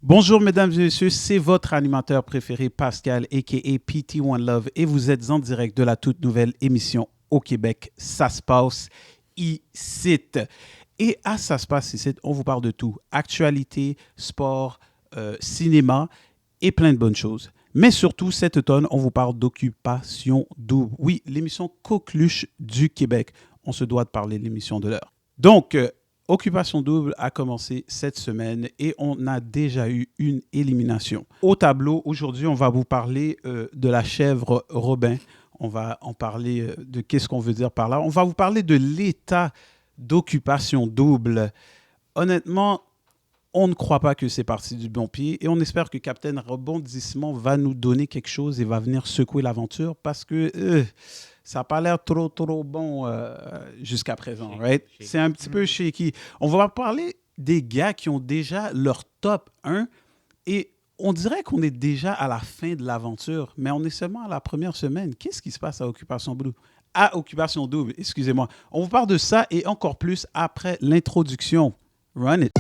Bonjour mesdames et messieurs, c'est votre animateur préféré Pascal a.k.a. PT One Love et vous êtes en direct de la toute nouvelle émission au Québec. Ça se passe ici. Et à Ça se passe ici, on vous parle de tout. Actualité, sport, cinéma et plein de bonnes choses. Mais surtout, cet automne, on vous parle d'Occupation Double. Oui, l'émission coqueluche du Québec. On se doit de parler de l'émission de l'heure. Donc, Occupation Double a commencé cette semaine et on a déjà eu une élimination. Au tableau, aujourd'hui, on va vous parler de la chèvre Robin. On va en parler de qu'est-ce qu'on veut dire par là. On va vous parler de l'état d'Occupation Double. Honnêtement, on ne croit pas que c'est parti du bon pied et on espère que Captain Rebondissement va nous donner quelque chose et va venir secouer l'aventure parce que ça n'a pas l'air trop bon jusqu'à présent, right? C'est un petit peu shaky. On va parler des gars qui ont déjà leur top 1 et on dirait qu'on est déjà à la fin de l'aventure, mais on est seulement à la première semaine. Qu'est-ce qui se passe à Occupation Double? À Occupation Double, excusez-moi. On vous parle de ça et encore plus après l'introduction. Run it!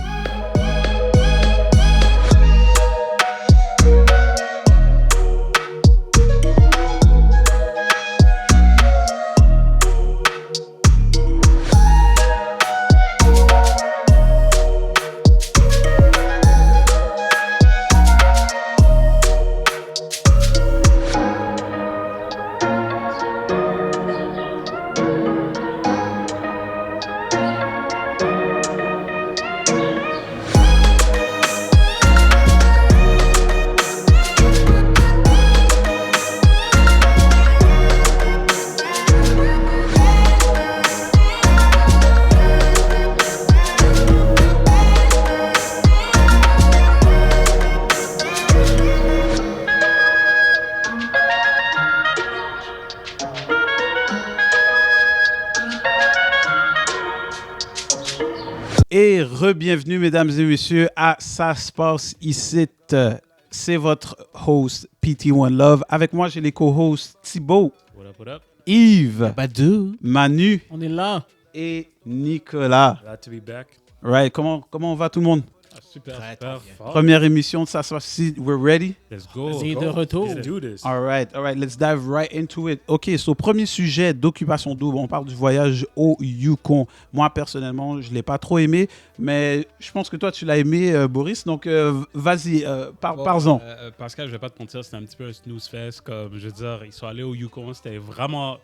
Et re-bienvenue, mesdames et messieurs, à Ça se passe ici. C'est votre host, PT One Love. Avec moi, j'ai les co-hosts Thibaut, What up? Yves, Badou. Manu On est là. et Nicolas. Glad to be back. Right, comment va tout le monde? Super, Très, super. très bien. fort. Première émission de Ça se passe ici. We're ready? Let's go. On est de retour. Let's do this. All right, let's dive right into it. OK, so premier sujet d'Occupation Double, on parle du voyage au Yukon. Moi, personnellement, je ne l'ai pas trop aimé, mais je pense que toi, tu l'as aimé, Boris. Donc, vas-y, parle-en. Pascal, je vais pas te mentir, c'était un petit peu un snooze fest. Comme, je veux dire, ils sont allés au Yukon, c'était vraiment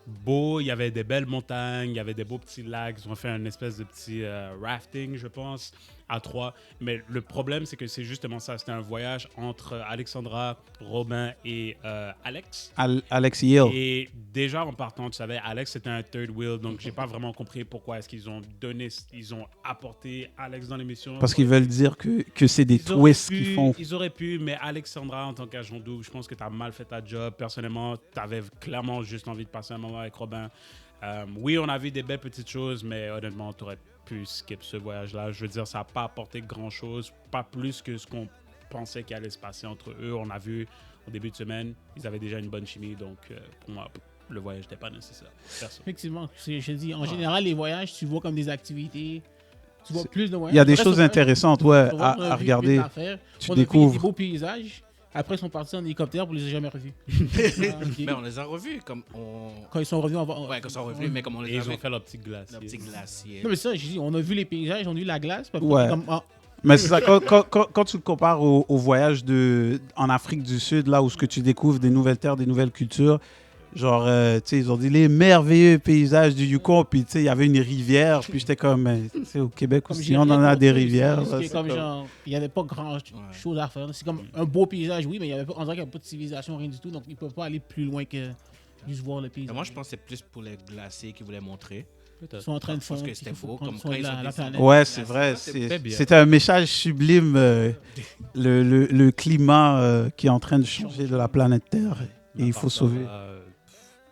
beau. Il y avait des belles montagnes, il y avait des beaux petits lacs. Ils ont fait une espèce de petit rafting, je pense, à 3. Mais le problème, c'est que c'est justement ça. C'était un voyage entre Alexandra, Robin et Alex. Alex Yale. Et déjà en partant, tu savais, Alex c'était un third wheel, donc j'ai pas vraiment compris pourquoi est-ce qu'ils ont apporté Alex dans l'émission. Parce qu'ils veulent dire que c'est des Ils auraient twists pu- qu'ils font. Ils auraient pu, mais Alexandra en tant qu'agent double, je pense que tu as mal fait ta job. Personnellement, tu avais clairement juste envie de passer un moment avec Robin. Oui, on a vu des belles petites choses, mais honnêtement, tu aurais pu skip ce voyage-là. Je veux dire, ça n'a pas apporté grand-chose, pas plus que ce qu'on pensait qu'il allait se passer entre eux. On a vu au début de semaine, ils avaient déjà une bonne chimie, donc pour moi, le voyage n'était pas nécessaire. Perso. Effectivement, je dis, en général, les voyages, tu vois comme des activités. Tu vois plus de voyages. Il y a des Après, choses ce voyage, intéressantes ouais, tu vois, on a à vu regarder. plein d'affaires. Tu On a vu découvres. des beaux paysages. Après, ils sont partis en hélicoptère pour les a jamais revus. Ah, ok. Mais on les a revus comme on. Quand ils sont revenus, Ouais, quand ils sont revenus, mais comme on Et les a ils ont vus. fait leur petit glacier. Leur petit glacier. Non, mais ça, je dis, on a vu les paysages, on a vu la glace. Puis après, Ouais. comme, ah, Mais c'est ça, quand tu le compares au voyage en Afrique du Sud, là où ce que tu découvres des nouvelles terres, des nouvelles cultures, genre, tu sais, ils ont dit les merveilleux paysages du Yukon, puis tu sais, il y avait une rivière, puis j'étais comme, tu sais, au Québec comme aussi, j'ai on en a rien des compris, rivières. c'est là, que c'est comme comme- genre, il n'y avait pas grand chose à faire. C'est comme un beau paysage, oui, mais il y avait pas, on dirait qu'il n'y avait pas de civilisation, rien du tout. Donc, ils ne peuvent pas aller plus loin que juste voir le paysage. Moi, je pense que c'est plus pour les glaciers qu'ils voulaient montrer. Ils sont en train de Je pense fondre. que c'était il faut beau, prendre comme soin quand de ils ont la descendu. planète. Ouais, c'est vrai. très bien. C'était un message sublime, le climat qui est en train de changer de la planète Terre. Et il faut sauver.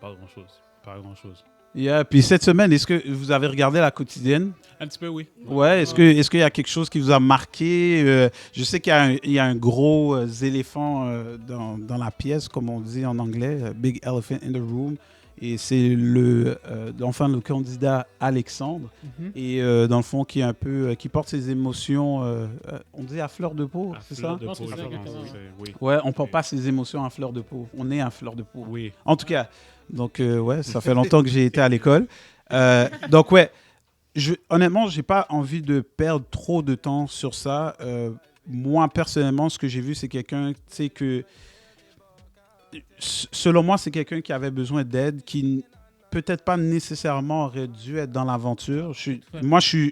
Pas grand-chose. Pas grand-chose. Yeah, puis cette semaine, est-ce que vous avez regardé la quotidienne? Un petit peu, oui. Ouais, est-ce qu'il y a quelque chose qui vous a marqué? Je sais qu'il y a un gros éléphant dans la pièce, comme on dit en anglais, big elephant in the room. Et c'est enfin le candidat Alexandre. Mhm. Et dans le fond, qui est un peu, qui porte ses émotions, on dit à fleur de peau, À c'est fleur ça? de Je pense peau, que c'est je ça, pense, exactement. oui. Ouais, on porte pas ses émotions à fleur de peau. On est à fleur de peau. Oui. En tout cas, donc ouais, ça fait longtemps que j'ai été à l'école. Donc ouais, honnêtement, j'ai pas envie de perdre trop de temps sur ça. Moi, personnellement, ce que j'ai vu, c'est quelqu'un, tu sais, selon moi, c'est quelqu'un qui avait besoin d'aide, qui peut-être pas nécessairement aurait dû être dans l'aventure. Moi, je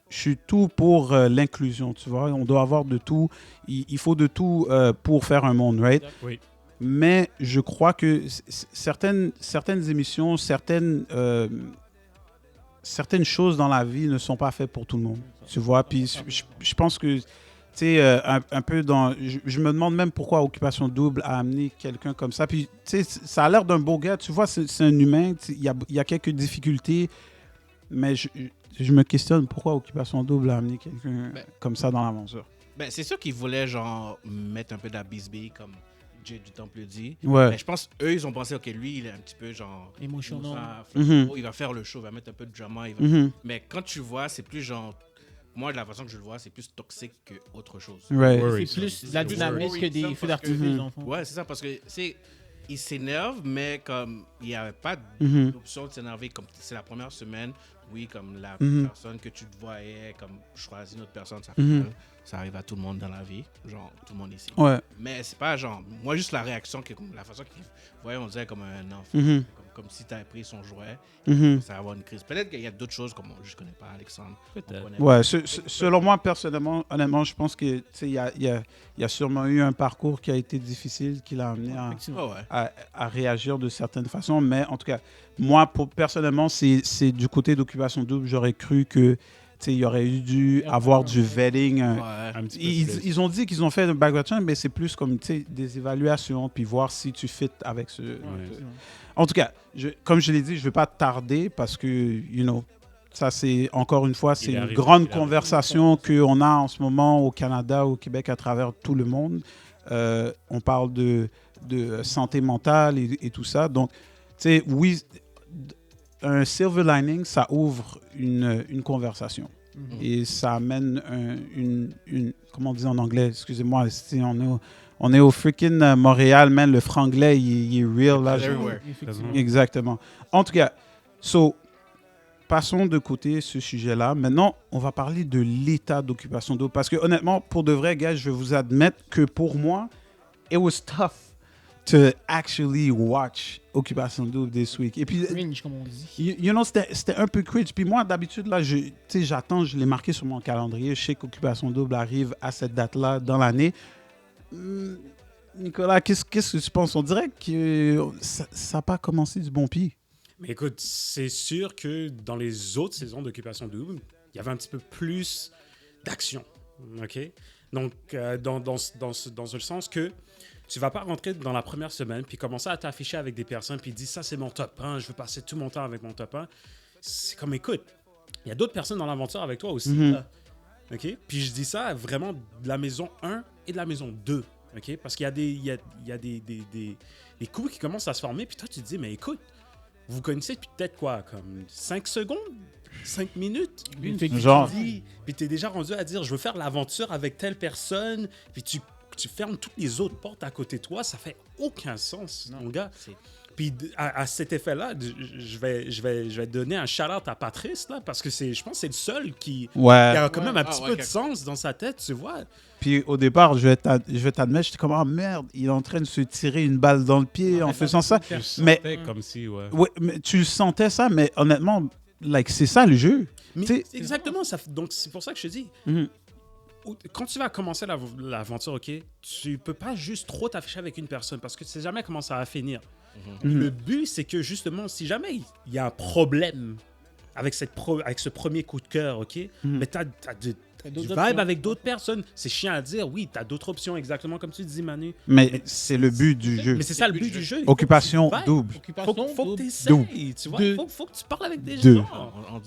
suis tout pour l'inclusion, tu vois. On doit avoir de tout. Il faut de tout pour faire un monde, right? Oui. Mais je crois que certaines émissions, certaines choses dans la vie ne sont pas faites pour tout le monde, tu vois. Puis je pense que, tu sais, un peu dans... Je me demande même pourquoi Occupation Double a amené quelqu'un comme ça. Puis, tu sais, ça a l'air d'un beau gars, tu vois, c'est un humain. Il y a quelques difficultés, mais je me questionne pourquoi Occupation Double a amené quelqu'un comme ça dans l'aventure. Ben, c'est sûr qu'ils voulaient, genre, mettre un peu d'abisbé, comme Jay du Temple le dit. Ouais. Mais je pense, eux, ils ont pensé, OK, lui, il est un petit peu, genre... Émotionnel. Il va faire le show, il va mettre un peu de drama. Mhm. Mais quand tu vois, c'est plus, genre... Moi, de la façon que je le vois, c'est plus toxique qu'autre chose. Ouais. Worry, C'est plus ça. de la dynamique que des feux d'artifice, en fond. Ouais, c'est ça, parce que, c'est... Il s'énerve, mais comme il n'y avait pas Mhm. d'option de s'énerver, comme c'est la première semaine, oui, comme la Mhm. personne que tu te voyais, comme choisir une autre personne, ça, Mhm. ça arrive à tout le monde dans la vie, genre tout le monde ici. Ouais. Mais c'est pas genre, moi juste la réaction, la façon qu'il voyait, on dirait comme un enfant, Mhm. comme si tu avais pris son jouet, Mhm. ça va avoir une crise. Peut-être qu'il y a d'autres choses, comme je connais pas Alexandre. Peut-être. on connaît Ouais, selon moi, personnellement, honnêtement, je pense que, tu sais, il y a sûrement eu un parcours qui a été difficile, qui l'a amené à, Effectivement. pas. Ouais. à réagir de certaines façons. Mais en tout cas, moi, personnellement, c'est du côté d'Occupation Double, j'aurais cru que, tu sais, il y aurait dû avoir du vetting. Ouais. Un petit peu plus. Ils ont dit qu'ils ont fait un background check, mais c'est plus comme, tu sais, des évaluations, puis voir si tu fit avec ce... Effectivement. En tout cas, comme je l'ai dit, je ne vais pas tarder parce que, you know, ça c'est, encore une fois, c'est Il une arrive, grande il arrive. conversation qu'on a en ce moment au Canada, au Québec, à travers tout le monde. On parle de santé mentale et tout ça. Donc, tu sais, oui, un silver lining, ça ouvre une conversation. Mhm. Et ça amène comment on dit en anglais, excusez-moi, on est au freaking Montréal, man, le franglais, il est real là. Everywhere. Effectivement. Exactement. En tout cas, passons de côté ce sujet-là. Maintenant, on va parler de l'état d'Occupation Double. Parce que honnêtement, pour de vrai, gars, je vais vous admettre que pour moi, it was tough to actually watch Occupation Double this week. Et puis, Cringe, comme on dit. you know, c'était un peu cringe. Puis moi, d'habitude, là, tu sais, j'attends, je l'ai marqué sur mon calendrier. Je sais qu'Occupation Double arrive à cette date-là dans l'année. Nicolas, qu'est-ce que tu penses? On dirait que ça n'a pas commencé du bon pied. Mais écoute, c'est sûr que dans les autres saisons d'Occupation Double, il y avait un petit peu plus d'action. OK? Donc, dans le sens que tu vas pas rentrer dans la première semaine puis commencer à t'afficher avec des personnes puis dire ça, c'est mon top 1, je veux passer tout mon temps avec mon top 1. C'est comme, écoute, il y a d'autres personnes dans l'aventure avec toi aussi. Mhm. Là. OK? Puis je dis ça vraiment de la maison 1 et de la maison 2. OK? Parce qu'il y a des couples qui commencent à se former puis toi, tu te dis, mais écoute, vous connaissez depuis peut-être quoi, comme 5 secondes, 5 minutes. Genre. Puis t'es déjà rendu à dire, je veux faire l'aventure avec telle personne, puis tu fermes toutes les autres portes à côté de toi, ça fait aucun sens, mon gars. Puis à cet effet-là, je vais donner un shout-out à Patrice, là, parce que je pense que c'est le seul qui a quand même un petit peu de sens dans sa tête, tu vois. Puis au départ, je vais t'admettre, j'étais comme, ah merde, il est en train de se tirer une balle dans le pied en faisant ça. Mais, Comme si, ouais. ouais, mais tu sentais ça, mais honnêtement, like, c'est ça le jeu. Mais T'sais- exactement, donc c'est pour ça que je te dis, Mhm. quand tu vas commencer l'aventure, OK, tu peux pas juste trop t'afficher avec une personne parce que tu sais jamais comment ça va finir. Mhm. Le but, c'est que justement, si jamais il y a un problème avec ce premier coup de cœur, OK, Mhm. mais t'as du d'autres vibe options. avec d'autres personnes. C'est chiant à dire, oui, t'as d'autres options, exactement comme tu dis, Manu. Mais c'est le but du jeu. Mais c'est ça le but du jeu. Occupation Faut que tu vibes. double. Occupation Faut que double. tu essayes, tu vois. Deux. Faut que tu parles avec des Deux. gens.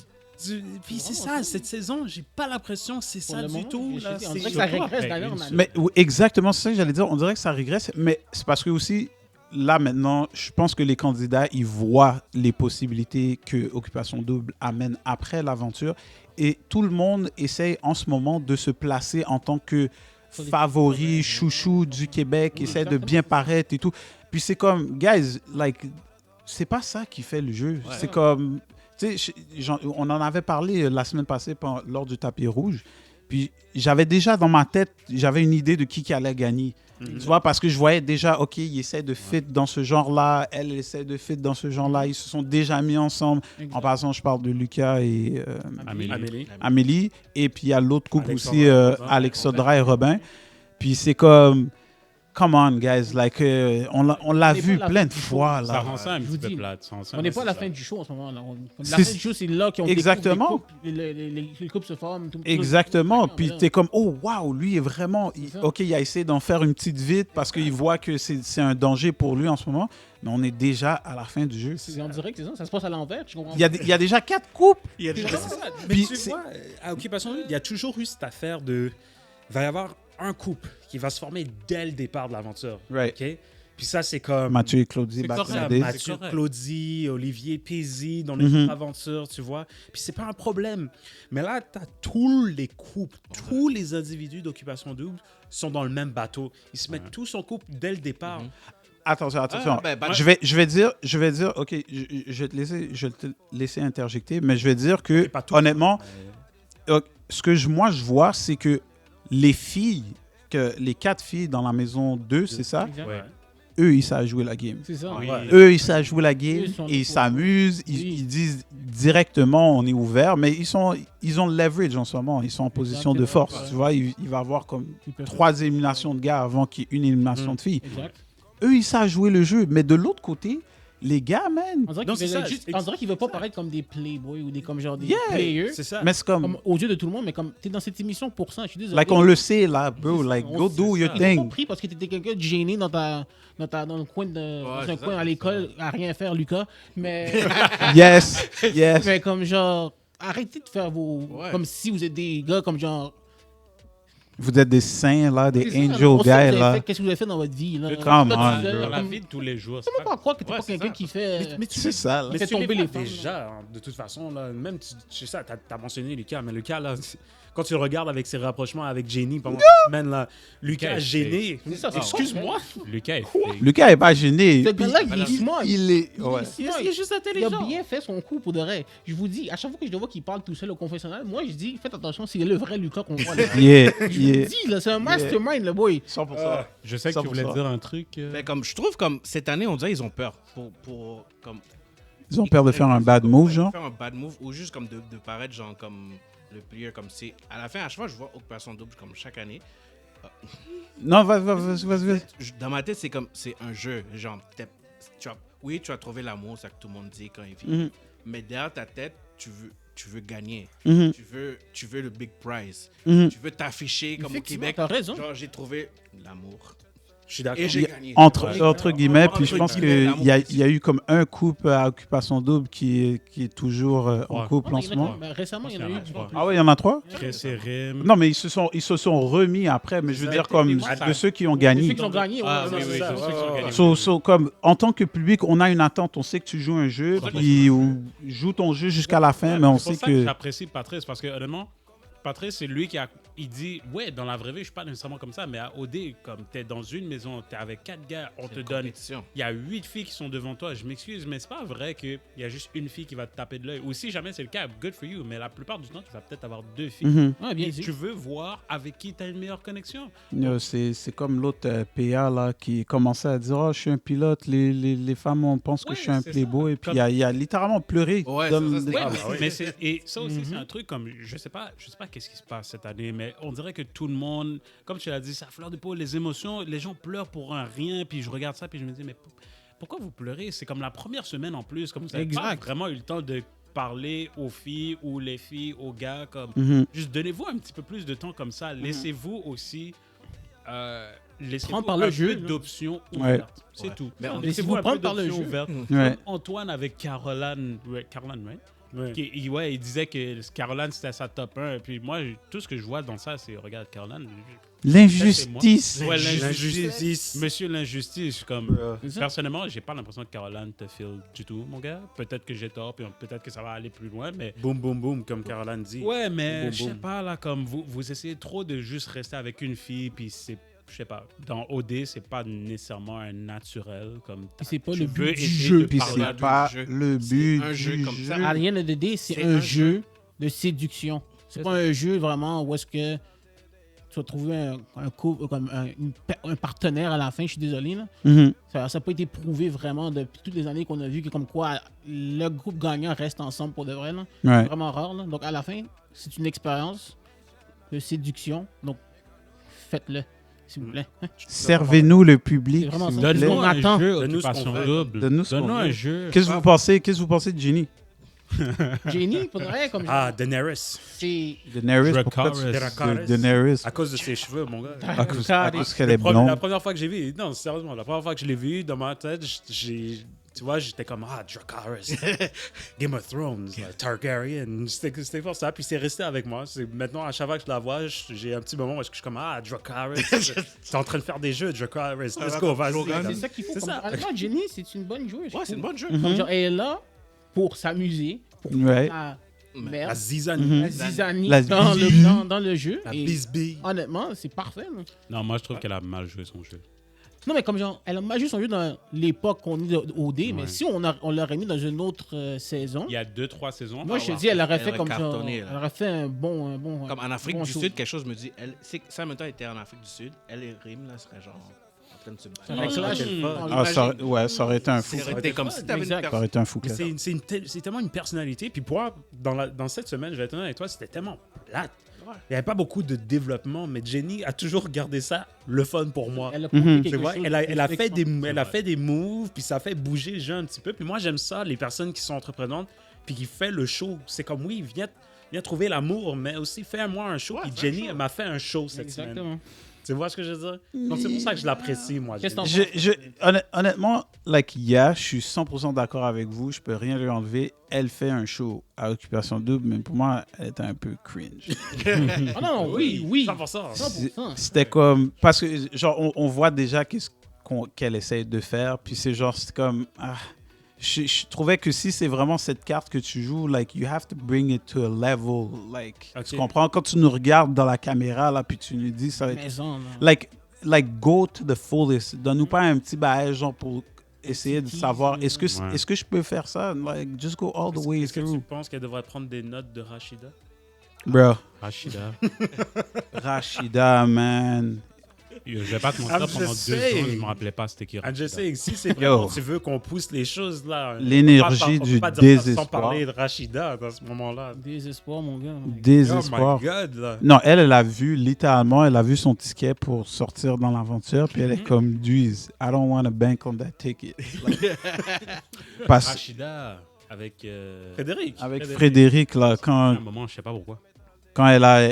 Puis c'est ça, cette saison, j'ai pas l'impression que c'est Pour ça le du moment, tout. je Là. sais, on C'est- dirait que ça surtout régresse après d'ailleurs, une on a- semaine. Mais oui, exactement, c'est ça que j'allais dire. On dirait que ça régresse, mais c'est parce que aussi, là, maintenant, je pense que les candidats, ils voient les possibilités que Occupation Double amène après l'aventure. Et tout le monde essaie en ce moment de se placer en tant que favori, chouchou du Québec, essaie de bien paraître et tout. Puis c'est comme, guys, like, c'est pas ça qui fait le jeu. Ouais. C'est comme, tu sais, on en avait parlé la semaine passée lors du tapis rouge. Puis j'avais déjà dans ma tête, j'avais une idée de qui allait gagner. Tu vois, parce que je voyais déjà, OK, il essaie de fit dans ce genre-là, elle essaie de fit dans ce genre-là. Ils se sont déjà mis ensemble. Exact. En passant, je parle de Lucas et Amélie. Amélie. Et puis il y a l'autre couple Alexandra aussi, et Robin. Alexandra et Robin. Puis c'est comme, come on, guys, like, on l'a n'est vu pas la plein fin de du fois, Ça là. rend ça un Je petit vous peu dis, plate. ça rend ça On n'est pas à la nécessaire. fin du show en ce moment. Là. La C'est- fin du show, c'est là qu'on Exactement. les couples se forment. Tout, Exactement. tout. Puis t'es comme, oh, wow, lui est vraiment. ça. OK, il a essayé d'en faire une petite vite parce qu'il voit que c'est un danger pour lui en ce moment. Mais on est déjà à la fin du jeu. On dirait que c'est ça. Ça se passe à l'envers. Je comprends. Il y a déjà 4 couples. Il y a déjà ça. Mais Puis tu c'est- vois, à Occupation Double, il y a toujours eu cette affaire de... Il va y avoir un couple qui va se former dès le départ de l'aventure. Right. OK? Puis ça, c'est comme... Mathieu et Claudie, C'est back in correct, the days. Mathieu, correct. Claudie, Olivier, Pézy dans les Mhm. aventures, tu vois. Puis c'est pas un problème. Mais là, t'as tous les couples, tous les individus d'Occupation Double sont dans le même bateau. Ils se mettent tous en couple dès le départ. Attention. ben, je vais dire, OK, je vais te laisser interjecter, mais je vais dire que, C'est pas tout. honnêtement, ce que moi je vois, c'est que les filles, les 4 filles dans la maison 2, c'est ça, Exact. Ouais. eux, ils savent jouer la game. C'est ça. Oui. Ouais. Eux, ils savent jouer la game, Eux, ils sont et ils pour- s'amusent, Oui. ils disent directement on est ouvert, mais ils ont le leverage en ce moment, ils sont en position de Exactement. force. Ouais. Tu vois, il va y avoir comme Tu peux- 3 éliminations de gars avant qu'il y ait une élimination de filles. Exact. Eux, ils savent jouer le jeu, mais de l'autre côté, les gars, man, On dirait Non, qu'ils c'est ça, veulent juste- c'est- on dirait qu'ils veulent pas paraître comme des playboys ou des comme genre des Yeah. players. C'est ça. mais c'est comme, Comme aux yeux de tout le monde, mais comme t'es dans cette émission pour ça, je suis désolé. like on le sait là, bro, C'est ça, like on go sait do your Ils t'ont pas thing. pris parce que t'étais quelqu'un de gêné dans le coin dans c'est un ça, coin à l'école à rien faire, Lucas. Mais Yes, yes. mais comme genre arrêtez de faire vos Ouais. comme si vous êtes des gars comme genre Vous êtes des saints là, des c'est ça, angel on sait guys vous avez là. fait, qu'est-ce que vous avez fait dans votre vie là. Come Toi, on, tout bro. seul, Dans la comme- vie de tous les jours. C'est même pas croire que t'es Ouais, pas c'est quelqu'un ça. qui fait Mais tu C'est ça, là. Mais tu tomber l'es les pas femmes, déjà, hein, de toute façon, là, même, tu sais ça, t'as mentionné Lucas, mais Lucas, là, quand tu le regardes avec ses rapprochements avec Jenny pendant la semaine, là, Lucas Lucas est gêné. C'est ça, c'est Excuse-moi. Lucas est fake. Lucas est pas gêné. Ce Puis, gars-là, il est smart. il est ouais. Il est juste intelligent. Il a bien fait son coup pour de vrai. Je vous dis, à chaque fois que je le vois qu'il parle tout seul au confessionnal, moi je dis, faites attention, c'est le vrai Lucas qu'on voit là. Yeah, Je vous yeah. dis, là, c'est un mastermind, le boy. 100%. Je sais que tu voulais 100%. dire un truc. Ben, comme, je trouve comme cette année, on dirait qu'ils ont peur. Comme, Ils ont peur de faire un bad move, genre. faire un bad move ou juste comme de paraître genre comme le player comme c'est. À la fin, à chaque fois, je vois Occupation Double comme chaque année. Non, vas-y. Dans ma tête, c'est comme c'est un jeu. Genre, oui, tu as trouvé l'amour, c'est ça que tout le monde dit quand il vit. Mhm. Mais derrière ta tête, tu veux gagner. Mhm. Tu veux le big prize. Mhm. Tu veux t'afficher comme au Effectivement, Québec. t'as raison. Genre, j'ai trouvé l'amour. Je suis d'accord. Et j'ai Il y a- gagné. Entre guillemets, Entre puis je pense guillemets, qu'il y, l'amour. y a eu comme un couple à Occupation Double qui est toujours en Ouais. couple en Il y ce en a moment. qui- ben, récemment, il y en a eu. Je pense Ah ouais, il y en a 3? Chris et Rim. Non, mais ils se sont remis après, mais je veux Ça, dire comme ça- de ceux qui ont Ceux gagné. qui ont gagné, ouais, Ah, ouais, oui, c'est oui, ça. c'est ceux qui ont gagné. Comme en tant que public, on a une attente. On sait que tu joues un jeu, puis ou joue ton jeu jusqu'à la fin, mais on C'est sait pour ça que que. j'apprécie Patrice parce que honnêtement, Patrice, c'est lui il dit, ouais, dans la vraie vie, je suis pas nécessairement comme ça, mais à OD, comme t'es dans une maison, t'es avec 4 gars, on te donne, il y a 8 filles qui sont devant toi. Je m'excuse, mais c'est pas vrai qu'il y a juste une fille qui va te taper de l'œil. Ou si jamais c'est le cas, good for you, mais la plupart du temps, tu vas peut-être avoir 2 filles. Mhm. Ouais, bien Et sûr. tu veux voir avec qui tu as une meilleure connexion. C'est comme l'autre PA là, qui commençait à dire oh, je suis un pilote, les femmes on pense que Ouais, je suis un c'est playboy. ça. Et puis Comme- il a littéralement pleuré. Ouais, Dans- ça, c'est- Ouais, Ah, mais, bah oui. et ça aussi, c'est un truc comme, je sais pas qu'est-ce qui se passe cette année, mais on dirait que tout le monde, comme tu l'as dit, ça fleur de peau, les émotions, les gens pleurent pour un rien, puis je regarde ça, puis je me dis, mais pourquoi vous pleurez? C'est comme la première semaine en plus, comme vous n'avez pas Exact. vraiment eu le temps de parler aux filles ou les filles aux gars, comme, Mhm. juste donnez-vous un petit peu plus de temps comme ça, laissez-vous aussi... laissez-vous Prendre par le un jeu, peu là. d'options Ouais. ouvertes. C'est tout. Mais on- Laissez-vous Laissez-vous un peu prendre par le d'options jeu. ouvertes. Ouais. Comme Antoine avec Caroline, right? Ouais. Il disait que Caroline, c'était sa top 1. Et puis moi, tout ce que je vois dans ça, c'est, regarde, Caroline. L'injustice. Ouais, L'injustice. Monsieur l'injustice. Comme, C'est ça. personnellement, j'ai pas l'impression que Caroline te file du tout, mon gars. Peut-être que j'ai tort, puis peut-être que ça va aller plus loin, mais... Boum, boum, boum, comme Caroline dit. Ouais, mais Boum, je sais boum. pas, là, comme vous essayez trop de juste rester avec une fille, puis c'est... Je sais pas, dans OD, c'est pas nécessairement un naturel. Comme Puis c'est pas tu le veux but du essayer jeu. de Puis parler c'est du pas jeu. le C'est but un jeu du comme ça. jeu. À rien de D, c'est C'est un un jeu de séduction. C'est C'est pas un jeu vraiment où est-ce que tu vas trouver un couple, comme un partenaire à la fin. Je suis désolé, là. Mhm. Ça n'a pas été prouvé vraiment depuis toutes les années qu'on a vu que comme quoi le groupe gagnant reste ensemble pour de vrai. Là. C'est Ouais. vraiment rare. Là. Donc à la fin, c'est une expérience de séduction. Donc faites-le, s'il vous plaît. Servez-nous le public, C'est vraiment s'il ça. vous plaît. Donne-nous On un attend. jeu Donne-nous ce qu'on Occupation veut. Double. Donne-nous ce qu'on Donne-nous veut. un jeu. Qu'est-ce que vous pensez? Qu'est-ce que vous pensez de Ginny? Jenny, pour de vrai, comme Ah, Daenerys. c'est Daenerys, Dracarys. pourquoi tu Dracarys. Daenerys? À cause de ses cheveux, mon gars. À cause qu'elle est La blonde. première fois que j'ai vu, non, sérieusement, la première fois que je l'ai vu dans ma tête, tu vois, j'étais comme, Dracarys, Game of Thrones, Targaryen, c'était fort ça, puis c'est resté avec moi. Maintenant, à chaque fois que je la vois, j'ai un petit moment où je suis comme, Dracarys, t'es en train de faire des jeux, Dracarys, let's go, vas-y. c'est ça qu'il faut. C'est Comme... ça. Honnêtement, Jenny, c'est une bonne joueuse. Ouais, c'est une bonne jeu. Comme genre, elle est là pour s'amuser, pour Ouais. la La merde, zizanie, la zizanie La dans, bisbille. dans le jeu. la Et bisbille. honnêtement, c'est parfait. Là. Non, moi, je trouve qu'elle a mal joué son jeu. Non, mais comme genre, elle a mal joué son jeu dans l'époque qu'on est de OD, mais Ouais. si on l'aurait mis dans une autre saison, Il y a 2-3 saisons. moi je te ouais. dis, elle aurait Elle fait aurait comme genre, cartonné, là. elle aurait fait un bon. Comme en Afrique bon du show. Sud, quelque chose me dit. Ça, en même temps, était en Afrique du Sud. Elle et Rim, là, seraient genre en train de se Ça battre. aurait clash. quel fun. Ah, ça aurait été un fou. Ça aurait été comme si t'avais une Exact. Ça personne. aurait été un fou. Mais c'est tellement une personnalité. Puis pour moi, dans cette semaine, je vais être honnête avec toi, c'était tellement plate. Ouais. Il n'y avait pas beaucoup de développement, mais Jenny a toujours gardé ça le fun pour moi. Elle a compris Mhm. quelque Tu vois, chose elle a de fait des, exceptionnel. elle a fait des moves, puis ça fait bouger les gens un petit peu. Puis moi, j'aime ça, les personnes qui sont entreprenantes, puis qui fait le show. C'est comme, oui, viens trouver l'amour, mais aussi fais-moi un show. Ouais, puis fais un Jenny, show. elle m'a fait un show cette semaine. Exactement. Tu vois ce que je veux dire? Donc c'est pour ça que je l'apprécie, moi. Qu'est-ce Jenny. que t'en Honnêtement, like, je suis 100% d'accord avec vous. Je peux rien lui enlever. Elle fait un show à Occupation Double, mais pour moi, elle était un peu cringe. Ah non, oui. 100%. 100%. C'était comme... Parce que, genre, on voit déjà qu'elle essaie de faire, puis c'est genre, c'est comme... je trouvais que si c'est vraiment cette carte que tu joues, like, you have to bring it to a level, like... Ok. Tu comprends? Quand tu nous regardes dans la caméra, là, puis tu nous dis, ça va être... Maison, là. Like, go to the fullest. Donne-nous pas un petit bail, genre, pour essayer de savoir, est-ce que je peux faire ça? Like, just go all the way Est-ce que tu through. penses qu'elle devrait prendre des notes de Rachida? Bro, Rachida. Rachida, man. Je vais pas te mentir, I'm pendant 2 just secondes, saying. je me rappelais pas c'était qui And Rachida. je sais, si c'est Yo. vraiment tu veux qu'on pousse les choses là, L'énergie on peut du pas dire ça sans désespoir. parler de Rachida dans ce moment-là. Désespoir, mon gars. Désespoir. Oh my God, là. Non, elle a vu, littéralement, elle a vu son ticket pour sortir dans l'aventure, puis elle est comme, Duise, I don't want to bank on that ticket. Like, parce Rachida avec Frédéric. avec Frédéric, là, à un quand moment, je sais pas pourquoi. elle a...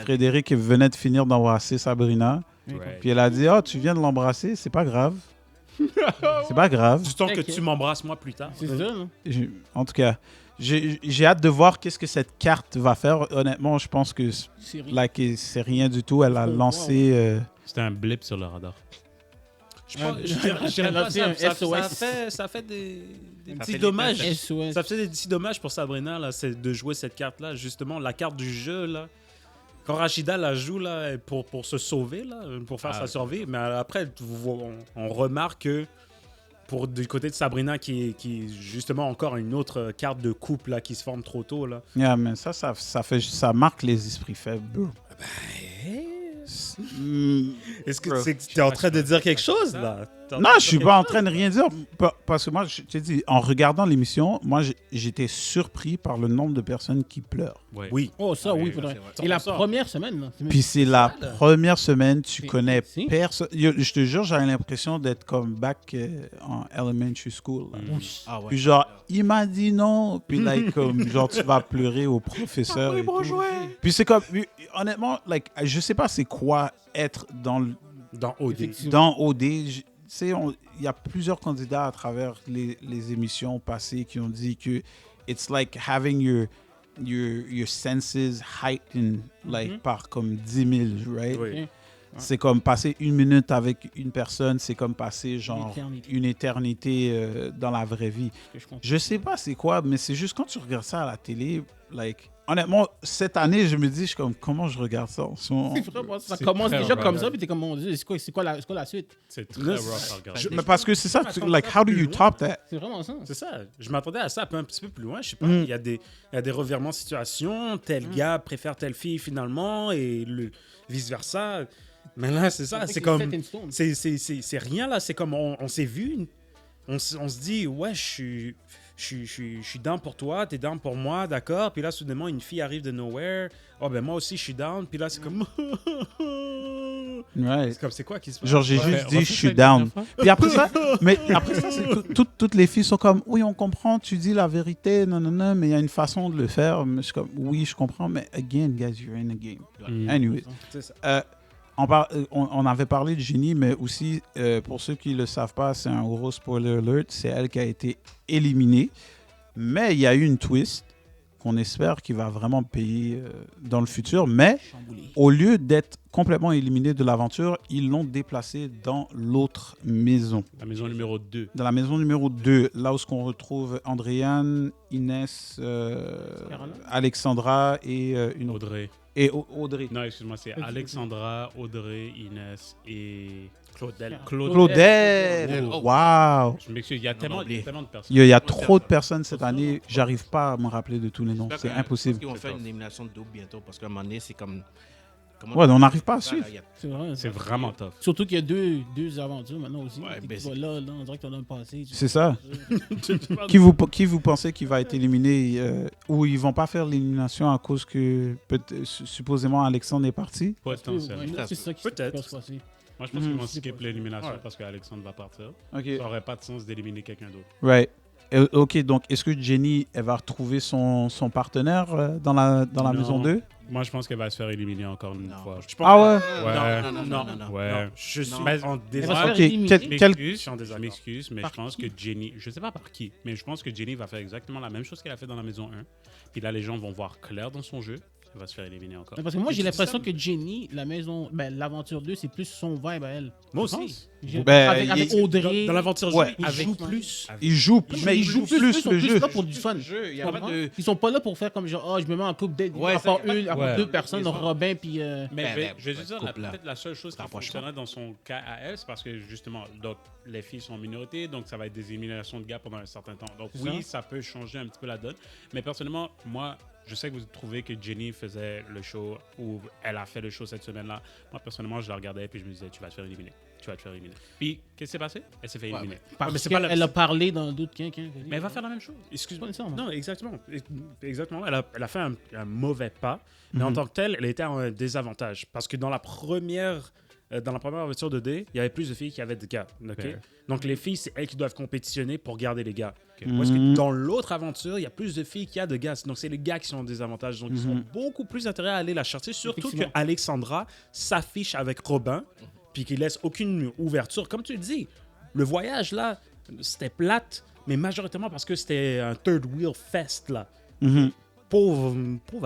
Frédéric venait de finir d'embrasser Sabrina, Ouais. puis elle a dit, oh, tu viens de l'embrasser, c'est pas grave. C'est pas grave. Du temps que Ok. tu m'embrasses moi plus tard. C'est ça, là. En tout cas, j'ai hâte de voir qu'est-ce que cette carte va faire. Honnêtement, je pense que C'est rien. là, que c'est rien du tout. Elle a Faut lancé... C'était un blip sur le radar. Je pense- je Elle dirais a pas lancé ça, un ça SOS. ça fait des Ça petits fait dommages. des SOS. Ça faisait des petits dommages pour Sabrina là, c'est de jouer cette carte-là, justement, la carte du jeu là. Quand Rachida la joue là, pour se sauver, là, pour faire sa survie, mais après, on remarque que du côté de Sabrina, qui est justement encore une autre carte de couple là, qui se forme trop tôt, là. Yeah, mais ça marque les esprits faibles, bro. Est-ce que Bro. tu es en train de dire quelque chose là? Non, je suis pas en train de rien dire. Parce que moi, je t'ai dit, en regardant l'émission, moi, j'étais surpris par le nombre de personnes qui pleurent. Ouais. Oui. Oh, ça, oui, faudrait. Et la 100%. première semaine, là. Puis c'est la première semaine, tu C'est- connais c'est- personne. Je te jure, j'avais l'impression d'être comme back en elementary school. là. Ah ouais. Puis genre, il m'a dit non. Puis là, comme, genre, tu vas pleurer au professeur. et tout. Puis c'est comme, honnêtement, like, je sais pas c'est quoi être dans Dans OD. Effectivement. dans OD. Il y a plusieurs candidats à travers les émissions passées qui ont dit que it's like having your senses heightened like par comme 10 000, right? Oui. C'est comme passer 1 minute avec une personne, c'est comme passer genre éternité. une éternité dans la vraie vie. Que je comprends. Je sais pas c'est quoi, mais c'est juste quand tu regardes ça à la télé, like, honnêtement, cette année, je me dis, je suis comme, comment je regarde ça en ce moment? C'est vraiment ça. Ça C'est commence très déjà rough. comme ça, puis t'es comme, mon Dieu, c'est quoi la suite? C'est très rough à regarder. Mais parce que c'est ça, like, how do you top that? C'est vraiment ça. C'est ça. Je m'attendais à ça un petit peu plus loin. Je sais pas. Mm. Il y a des revirements de situation. Tel gars préfère telle fille finalement et vice versa. Mais là, c'est ça. C'est comme. Set in stone. C'est rien là. C'est comme on s'est vu. On se dit, ouais, je suis down pour toi, t'es down pour moi, d'accord. Puis là, soudainement, une fille arrive de nowhere. Oh, ben moi aussi, je suis down. Puis là, c'est comme. Ouais. C'est quoi qui se passe? Genre, j'ai Ouais, juste on dit, va je faire suis ça down. une dernière Puis après ça, c'est toutes les filles sont comme, oui, on comprend, tu dis la vérité, non, mais il y a une façon de le faire. Mais je suis comme, oui, je comprends, mais again, guys, you're in the game. Mm. Anyway. C'est ça. On avait parlé de Jenny, mais aussi, pour ceux qui ne le savent pas, c'est un gros spoiler alert, c'est elle qui a été éliminée. Mais il y a eu une twist qu'on espère qu'il va vraiment payer dans le futur. Mais Chamboulé. au lieu d'être complètement éliminée de l'aventure, ils l'ont déplacée dans l'autre maison. La maison numéro 2. Dans la maison numéro 2, là où on retrouve Andréane, Inès, Alexandra et une autre. Audrey. Et Audrey. Non, excuse-moi, c'est Alexandra, Audrey, Inès et Claudel. Claudel! Oh. Wow! Je m'excuse, il y a tellement oublié. de personnes. Il y a trop de personnes cette année, j'arrive pas à me rappeler de tous les noms, c'est impossible. Ils vont faire une élimination de double bientôt parce qu'à un moment donné, c'est comme. Ouais, on n'arrive pas à suivre. C'est vrai. C'est vraiment tough. Surtout qu'il y a deux aventures maintenant aussi. Ouais, Puis ben tu vois, là, on dirait que t'en as un passé. C'est ça. ça. Qui vous pensez qu'il va être éliminé ou ils vont pas faire l'élimination à cause que supposément Alexandre est parti? Potentiellement. C'est ça qui Peut-être. peut se passer. Moi, je pense qu'ils vont C'est skip possible. l'élimination Ouais. parce qu'Alexandre va partir. Ok. Ça n'aurait pas de sens d'éliminer quelqu'un d'autre. Right. Ok, donc est-ce que Jenny, elle va retrouver son partenaire dans la Non. maison 2? Moi, je pense qu'elle va se faire éliminer encore une Non. fois. Je pense- Ah ouais? Ouais. Non. Ouais. Je suis Non. en Elle va se désaccord. faire Ok, éliminer. quel- Je quel- m'excuse, mais Par je pense qui? que Jenny, je sais pas par qui, mais je pense que Jenny va faire exactement la même chose qu'elle a fait dans la maison 1. Puis là, les gens vont voir clair dans son jeu. Elle va se faire éliminer encore. Mais parce que moi, j'ai tu dis l'impression ça, que Jenny, l'aventure 2, c'est plus son vibe à elle. Moi Je aussi. pense. Ben, Avec il- Audrey. Dans l'aventure Ouais. il avec joue plus. Il joue plus, mais il joue plus Ils sont le plus jeu. là pour du fun. Il y a Tu pas comprends? de. Ils sont pas là pour faire comme genre, je me mets en couple d'aide. Ouais, à part ça, une, à part ouais. deux personnes, Ils sont- Robin puis. Mais Ben, je vais ouais, dire, couple-là. peut-être la seule chose qui Rapprochement. fonctionnerait dans son cas à elle, c'est parce que justement, donc, les filles sont en minorité, donc ça va être des éliminations de gars pendant un certain temps. Donc oui, ça peut changer un petit peu la donne. Mais personnellement, moi, je sais que vous trouvez que Jenny faisait le show ou elle a fait le show cette semaine-là. Moi, personnellement, je la regardais et puis je me disais, tu vas te faire éliminer. Tu vas te faire éliminer. Puis, qu'est-ce qui s'est passé? Elle s'est fait Ouais, éliminer. Parce mais c'est pas la- qu'elle a parlé dans le doute quelqu'un. Mais elle va faire la même chose. Excuse-moi. C'est pas nécessairement. Non, exactement. Exactement. Elle a fait un mauvais pas, mais en tant que telle, elle était à un désavantage. Parce que dans la première aventure de D, il y avait plus de filles qu'il y avait de gars. ok? Fair. Donc les filles, c'est elles qui doivent compétitionner pour garder les gars. Ok. Parce que dans l'autre aventure, il y a plus de filles qu'il y a de gars. Donc c'est les gars qui sont en désavantage. Donc ils ont beaucoup plus intérêt à aller la chercher. Surtout que Effectivement. Alexandra s'affiche avec Robin, puis qu'il laisse aucune ouverture. Comme tu le dis, le voyage là, c'était plate, mais majoritairement parce que c'était un third wheel fest là. Mhm. Pauvre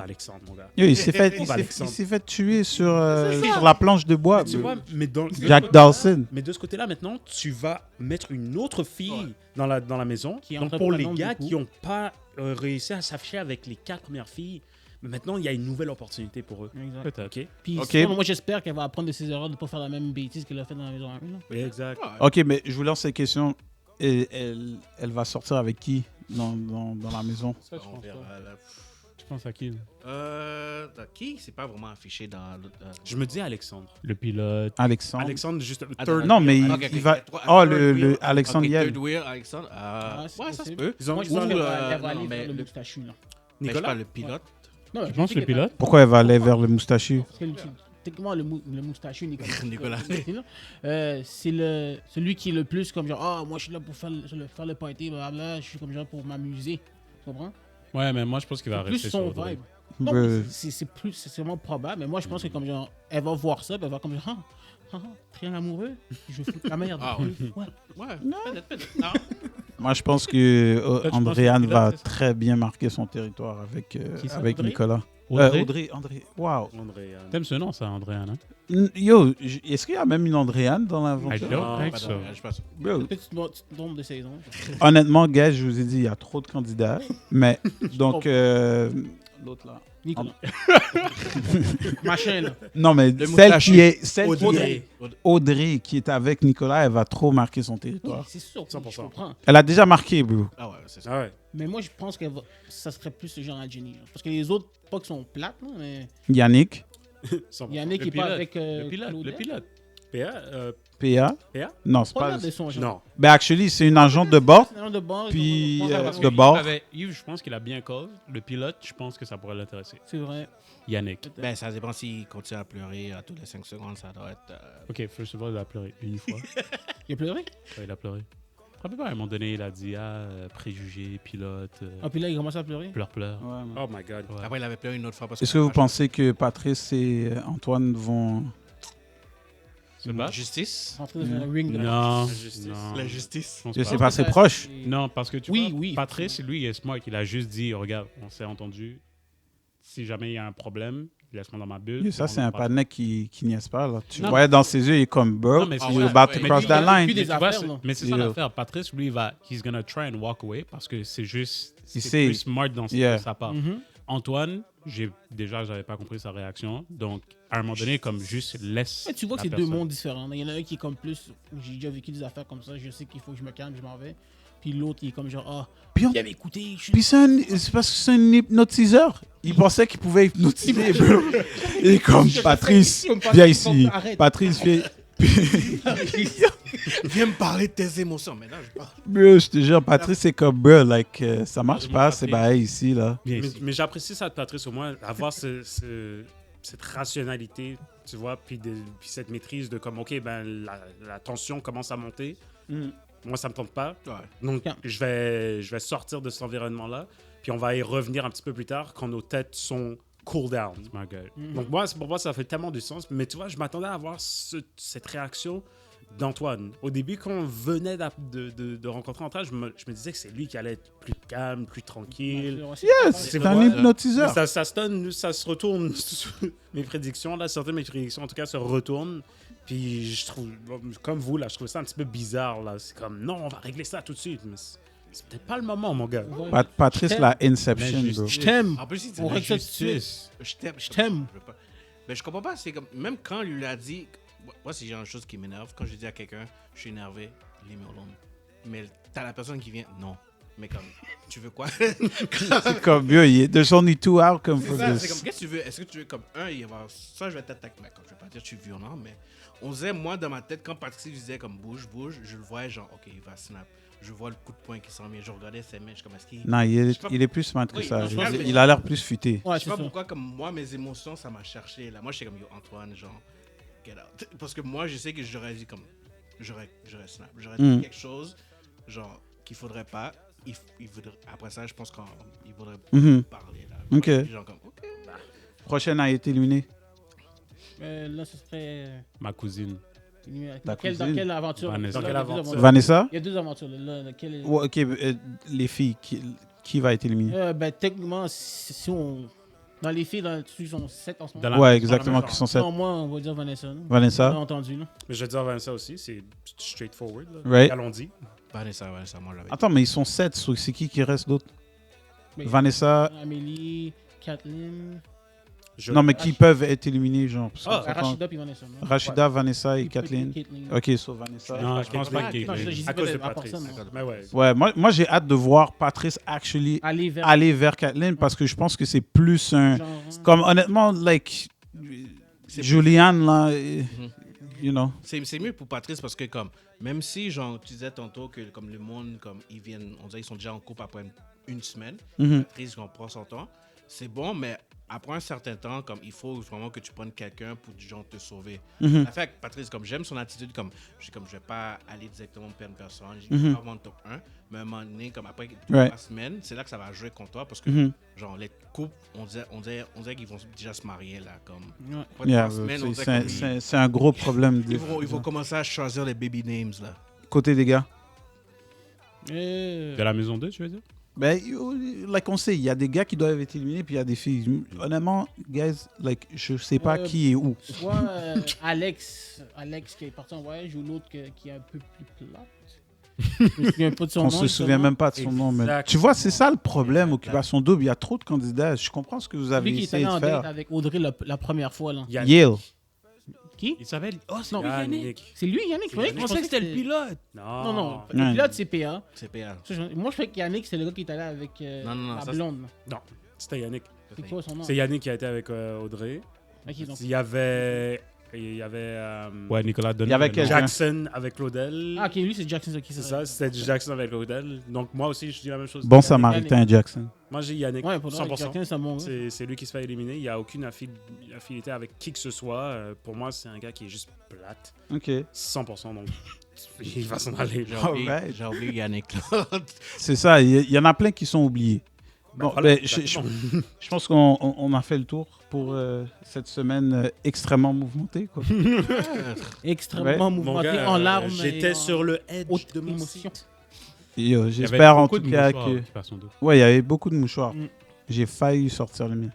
Alexandre, mon gars. Yo, il s'est fait, Alexandre. il s'est fait tuer sur la planche de bois. Tu vois, mais Jack Dawson. Mais de ce côté-là, maintenant, tu vas mettre une autre fille dans la maison. Qui est Donc, en pour les reprenante, gars du coup. qui n'ont pas réussi à s'afficher avec les 4 premières filles, mais maintenant, il y a une nouvelle opportunité pour eux. Exact. Peut-être. OK? Puis Ok. sinon, moi, j'espère qu'elle va apprendre de ses erreurs, de ne pas faire la même bêtise qu'elle a fait dans la maison 1. là. Oui, exact. Ok, mais je vous lance cette question. Elle va sortir avec qui dans la maison? Ça, je On pense verra, pas. là. Tu penses à qui? Qui? C'est pas vraiment affiché dans l'autre. Je me dis Alexandre. Le pilote. Alexandre. Alexandre, juste. Attends, Non, mais il, Ok, ok, il va. trois- Oh, third wheel. le Alexandre Ok, Yel. third wheel, Alexandre. c'est Ouais, ça se possible. peut. Ils ont, Moi, je ils ont- pense qu'elle va non, aller mais vers le le- moustachu, là. Mais je Nicolas? parle le pilote. Non, Tu penses le pilote? Pourquoi elle va aller vers le moustachu? Parce que techniquement, le moustachu, Nicolas. C'est celui qui est le plus comme genre, moi je suis là pour faire le party, blablabla, je suis comme genre pour m'amuser. Tu comprends? Ouais, mais moi, je pense qu'il va C'est plus rester sur son Audrey. vibe. Non, mais Euh, c'est vraiment probable, mais moi je pense que comme genre, elle va voir ça, puis elle va comme genre, triangle amoureux, je veux foutre la merde. Ah ouais. Ouais. Ouais, peut-être. Non. Moi, je pense que tu penses Andréane que va c'est ça? très bien marquer son territoire avec, Qui ça, avec Audrey? Nicolas. Audrey? André. Wow. André, T'aimes ce nom, ça, Andréane, hein? Yo, est-ce qu'il y a même une Andréane dans I l'aventure? don't think Pas so. d'Andréane, je pense. Bro, Petit nombre de saisons. honnêtement, gars, je vous ai dit, il y a trop de candidats. Mais, donc, l'autre là. Nicolas. Machin, là. Non, mais Le celle moustachu. qui est. Celle Audrey. Audrey, qui est avec Nicolas, elle va trop marquer son territoire. Oui, c'est sûr. 100%. Je comprends. Elle a déjà marqué, bro. Ah ouais, c'est ça. Ah ouais. Mais moi, je pense que ça serait plus ce genre à Jenny. Là. Parce que les autres, pas qu'ils sont plates, là, mais Yannick, 100%. il y en a qui est pas avec Le Claudette. pilote. PA, PA. PA? Non, c'est Pas pas. l'air de son genre. Non. Ben, actually, c'est une agente de bord. C'est un de bord, Puis, ils ont- de Parce que bord. Yves, je pense qu'il a bien cause. Le pilote, je pense que ça pourrait l'intéresser. C'est vrai. Yannick. Ben, ça dépend s'il continue à pleurer à tous les 5 secondes, ça doit être. Ok, first of all, il a pleuré une fois. Il a pleuré. Ouais, il a pleuré. Rappelez-vous, à un moment donné, il a dit préjugé, pilote, Ah, puis là, il commence à pleurer. pleure. Oh my god. Ouais. Après, il avait pleuré une autre fois parce Est-ce que vous pensez que Patrice et Antoine vont. Se battre? Justice? Rentrer dans un ring de Non. La justice. Non. La justice. Je pense Je pas. sais pas, c'est proche. Non, parce que tu Oui, vois, oui. Patrice, lui, il est smart. Il a juste dit, regarde, on s'est entendu. Si jamais il y a un problème, laisse-moi dans ma bulle. Et ça, On c'est en un parle. panneau qui niaise pas. Là. Tu Non. voyais dans ses yeux, il est comme, bro, Non, mais c'est you're ça. about to Ouais, cross mais that lui, il a line. plus des Mais tu affaires, vois, là. mais c'est ça Yeah. l'affaire. Patrice, lui, he's gonna try and walk away parce que c'est juste, Il c'est sait. plus smart dans Yeah. sa part. Mhm. Antoine, j'avais pas compris sa réaction. Donc, à un moment donné, comme juste laisse. Et tu vois que la c'est deux personne. mondes différents. Il y en a un qui est comme plus. J'ai déjà vécu des affaires comme ça. Je sais qu'il faut que je me calme, je m'en vais. Puis l'autre, il est comme genre, ah, Puis on- il avait écouté. Puis c'est parce que c'est un hypnotiseur. Il pensait qu'il pouvait hypnotiser, bro. Il est comme, Patrice, Comme Patrice, viens ici. arrête. Patrice, viens. Viens me parler de tes émotions. Mais là, je parle. Bro, je te jure, Patrice, c'est comme, bro, like, ça marche pas, c'est bail ici, là. Mais j'apprécie ça de Patrice au moins, avoir cette rationalité, tu vois, puis cette maîtrise de comme, ok, ben la tension commence à monter. Moi, ça me tente pas. Ouais. Donc, Quand- je vais sortir de cet environnement-là. Puis on va y revenir un petit peu plus tard quand nos têtes sont cool down, my guy. Donc, pour moi, ça fait tellement du sens. Mais tu vois, je m'attendais à avoir cette réaction d'Antoine. Au début, quand on venait de rencontrer Antoine, je me disais que c'est lui qui allait être plus calme, plus tranquille. Yes, C'est c'est un vrai. hypnotiseur. Ça se retourne. Mes prédictions, là, certaines de mes prédictions, en tout cas, se retournent. Puis je trouve, comme vous, là, je trouve ça un petit peu bizarre, là. C'est comme, non, on va régler ça tout de suite. Mais c'est peut-être pas le moment, mon gars. Patrice, la Inception, Mais bro. Je t'aime. En plus, il dit On la règle ça tout de suite. Justice. Je t'aime. Je t'aime. veux pas. Mais je comprends pas. C'est comme. Même quand il lui a dit. Moi, c'est genre une chose qui m'énerve. Quand je dis à quelqu'un, je suis énervé, leave me alone. Mais t'as la personne qui vient. Non. Mais comme. Tu veux quoi? C'est comme, yo, there's only 2 outcomes for C'est ça, c'est comme. this. Qu'est-ce que tu veux? Est-ce que tu veux comme il va avoir ça, je vais t'attaquer. Mais comme je vais pas dire que je suis violent, mais. On disait, moi, dans ma tête, quand Patrick disait comme bouge, je le voyais genre, ok, il va snap. Je vois le coup de poing qui s'en vient. Je regardais ses mains, je suis comme, est-ce qu'il. Non, Je sais pas- il est plus smart que Oui, ça. non, je pense que- Il a l'air plus futé. Ouais, Je sais c'est pas ça. pourquoi, comme moi, mes émotions, ça m'a cherché. Là, moi, j'étais comme, yo, Antoine, genre, get out. Parce que moi, je sais que j'aurais dit comme, j'aurais snap. J'aurais dit quelque chose, genre, qu'il faudrait pas. Il voudrait, après ça, je pense qu'il voudrait Mhm. parler, là. Ok. Puis genre, comme, ok. Prochaine a été éliminée. Là, ce serait. Ma cousine. Ta Dans cousine. quelle aventure? Vanessa. Dans Dans quelle deux aventure? aventures. Vanessa? Il y a deux aventures. Là, laquelle- Ouais, ok, les filles, qui va être éliminée? Ben, techniquement, si on. Dans les filles, ils sont 7 en ce Dans moment. la- Ouais, dans exactement, la même qui sont 7. Non, moi, on va dire Vanessa. là. Vanessa? On a entendu, non? Mais je vais dire Vanessa aussi, c'est straightforward. Là. Right. Allons-y. Vanessa, moi, j'avais. Attends, mais ils sont 7, c'est qui reste d'autre? Mais- Vanessa. Amélie, Kathleen, Non, mais qui peuvent être éliminés, genre. parce qu'on s'entend- Rachida puis Vanessa. non? Rachida, Vanessa et Puis Kathleen. Caitlyn. Ok, so Vanessa. Non, je pense pas Ah, qu'il non, j'ai dit à cause de à Patrice. personne, non. Mais ouais. Ouais, moi j'ai hâte de voir Patrice actually Aller vers. aller vers Kathleen parce que je pense que c'est plus un. genre, Comme honnêtement, like. Julianne, là, you know. C'est mieux pour Patrice parce que comme même si genre tu disais tantôt que comme le monde comme ils viennent on dirait ils sont déjà en couple après une semaine, Mhm. Patrice on prend son temps, c'est bon mais après un certain temps comme il faut vraiment que tu prennes quelqu'un pour du genre te sauver. Mhm. La fait avec Patrice comme j'aime son attitude comme je vais pas aller directement perdre personne, je Mhm. vais pas avoir top 1 mais à un moment donné comme après Ouais. 3 semaines, c'est là que ça va jouer contre toi parce que Mhm. genre les couples on dirait qu'ils vont déjà se marier là comme Ouais. après Yeah, 3 semaines, on c'est- dirait c'est comme c'est un gros problème. ils vont commencer à choisir les baby names là. Côté des gars. De la maison 2, tu veux dire? Ben, like on sait, il y a des gars qui doivent être éliminés, puis il y a des filles. Honnêtement, guys, like, je sais pas qui est où. Soit Alex qui est parti en voyage, ou l'autre qui est un peu plus plate. Je me souviens pas de son nom. On se souvient même pas de son nom. Mais... Tu vois, c'est ça le problème, Occupation Double. Il y a trop de candidats. Je comprends ce que vous avez Lui qui est essayé allé de en faire. date avec Audrey la première fois. Là. Yale. Qui? Il s'appelle. Oh, c'est Non, Yannick. C'est lui, Yannick. Je pensais que c'était le pilote. Non, non. Ouais. Le pilote, c'est PA. C'est PA. Moi, je fais que Yannick, c'est le gars qui est allé avec Non, la ça, blonde. Non, c'était Yannick. C'est quoi son nom? C'est Yannick qui a été avec Audrey. Ok, donc. Il y avait. Ouais, Nicolas Il y avait quelqu'un. Jackson avec Claudel. Ah, ok, lui, c'est Jackson. Okay, C'est ça, c'était Jackson avec Claudel. Donc moi aussi, je dis la même chose. Bon Yannick. Samaritain, Jackson. Moi, j'ai Yannick, Ouais, pour 100%. Jackson, c'est un bon gars. C'est lui qui se fait éliminer. Il n'y a aucune affinité avec qui que ce soit. Pour moi, c'est un gars qui est juste plate. OK. 100%. Donc, il va s'en aller. Alright. J'ai oublié Yannick. C'est ça. Il y en a plein qui sont oubliés. Bon, voilà, ben, je pense qu'on a fait le tour pour cette semaine extrêmement mouvementée. Quoi. Extrêmement Ouais. mouvementé, en larmes. J'étais sur le edge haute de mon émotion. site. Et, j'espère en tout cas que... Occupation Double. Ouais, il y avait beaucoup de mouchoirs. Mm. J'ai failli sortir le mien.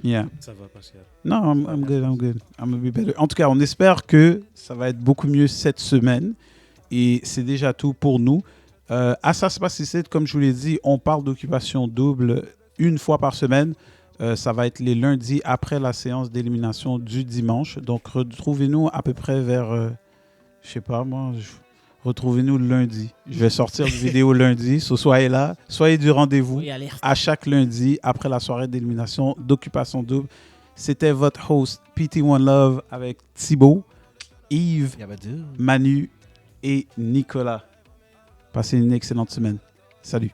Yeah. Ça va, Pascal. Non, I'm good. I'm gonna be better. En tout cas, on espère que ça va être beaucoup mieux cette semaine. Et c'est déjà tout pour nous. À Ça se passe ici, comme je vous l'ai dit, on parle d'Occupation Double une fois par semaine. Ça va être les lundis après la séance d'élimination du dimanche. Donc, retrouvez-nous à peu près vers, je sais pas moi, retrouvez-nous le lundi. Je vais sortir une vidéo lundi. Soyez là, soyez du rendez-vous. Oui, alerte. À chaque lundi, après la soirée d'élimination d'Occupation Double. C'était votre host, PT One Love, avec Thibaut, Yves, Manu et Nicolas. Passez une excellente semaine. Salut.